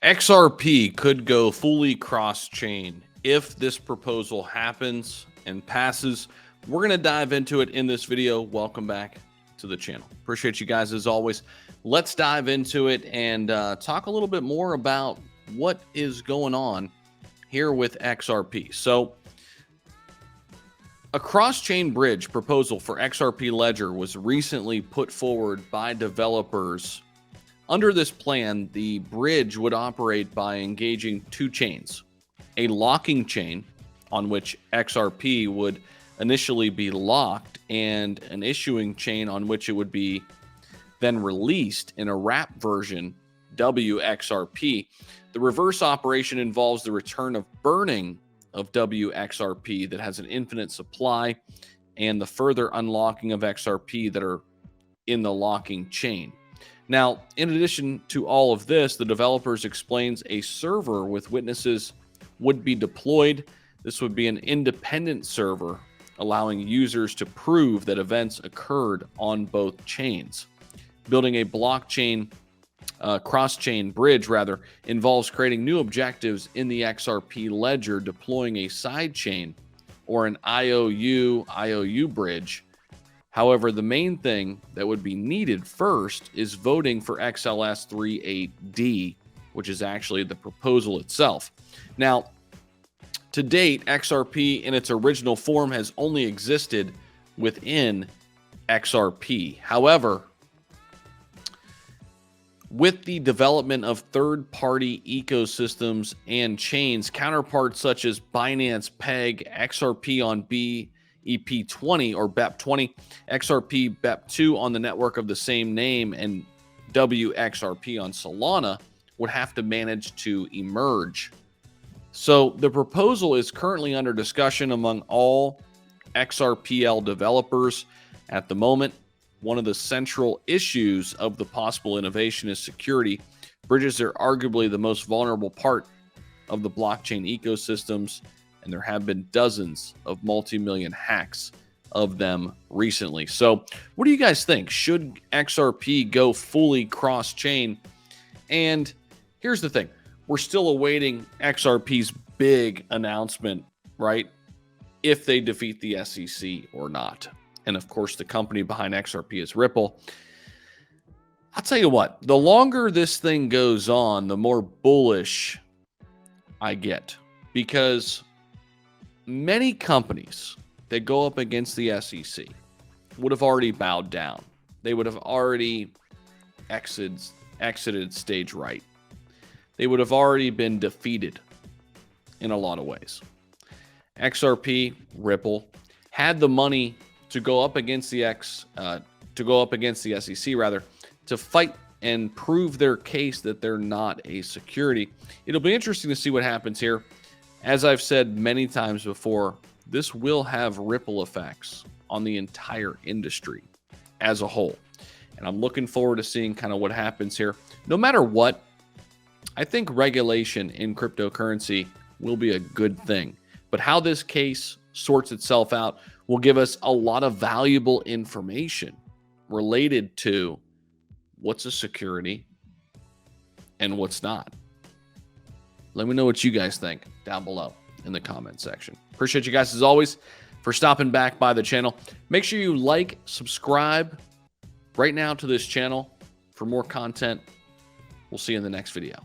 XRP could go fully cross-chain if this proposal happens and passes. We're going to dive into it in this video. Welcome back to the channel. Appreciate you guys as always. Let's dive into it and talk a little bit more about what is going on here with XRP. So a cross-chain bridge proposal for XRP Ledger was recently put forward by developers. Under this plan, the bridge would operate by engaging two chains, a locking chain on which XRP would initially be locked and an issuing chain on which it would be then released in a wrap version, WXRP. The reverse operation involves the return of burning of WXRP that has an infinite supply and the further unlocking of XRP that are in the locking chain. Now, in addition to all of this, the developers explains a server with witnesses would be deployed. This would be an independent server, allowing users to prove that events occurred on both chains. Building a blockchain, cross-chain bridge, involves creating new objectives in the XRP ledger, deploying a sidechain or an IOU bridge. However, the main thing that would be needed first is voting for XLS 38D, which is actually the proposal itself. Now, to date, XRP in its original form has only existed within XRP. However, with the development of third-party ecosystems and chains, counterparts such as Binance Peg, XRP on BEP20 or BEP20, XRP BEP2 on the network of the same name, and WXRP on Solana would have to manage to emerge. So the proposal is currently under discussion among all XRPL developers at the moment. One of the central issues of the possible innovation is security. Bridges are arguably the most vulnerable part of the blockchain ecosystems, and there have been dozens of multi-million hacks of them recently. So what do you guys think? Should XRP go fully cross-chain? And here's the thing. We're still awaiting XRP's big announcement, right? If they defeat the SEC or not. And of course, the company behind XRP is Ripple. I'll tell you what, the longer this thing goes on, the more bullish I get, because many companies that go up against the SEC would have already bowed down. They would have already exited stage right. They would have already been defeated in a lot of ways. XRP, Ripple, had the money to go up against the SEC to fight and prove their case that they're not a security. It'll be interesting to see what happens here. As I've said many times before, this will have ripple effects on the entire industry as a whole. And I'm looking forward to seeing kind of what happens here. No matter what, I think regulation in cryptocurrency will be a good thing. But how this case sorts itself out will give us a lot of valuable information related to what's a security and what's not. Let me know what you guys think down below in the comment section. Appreciate you guys as always for stopping back by the channel. Make sure you like, subscribe right now to this channel for more content. We'll see you in the next video.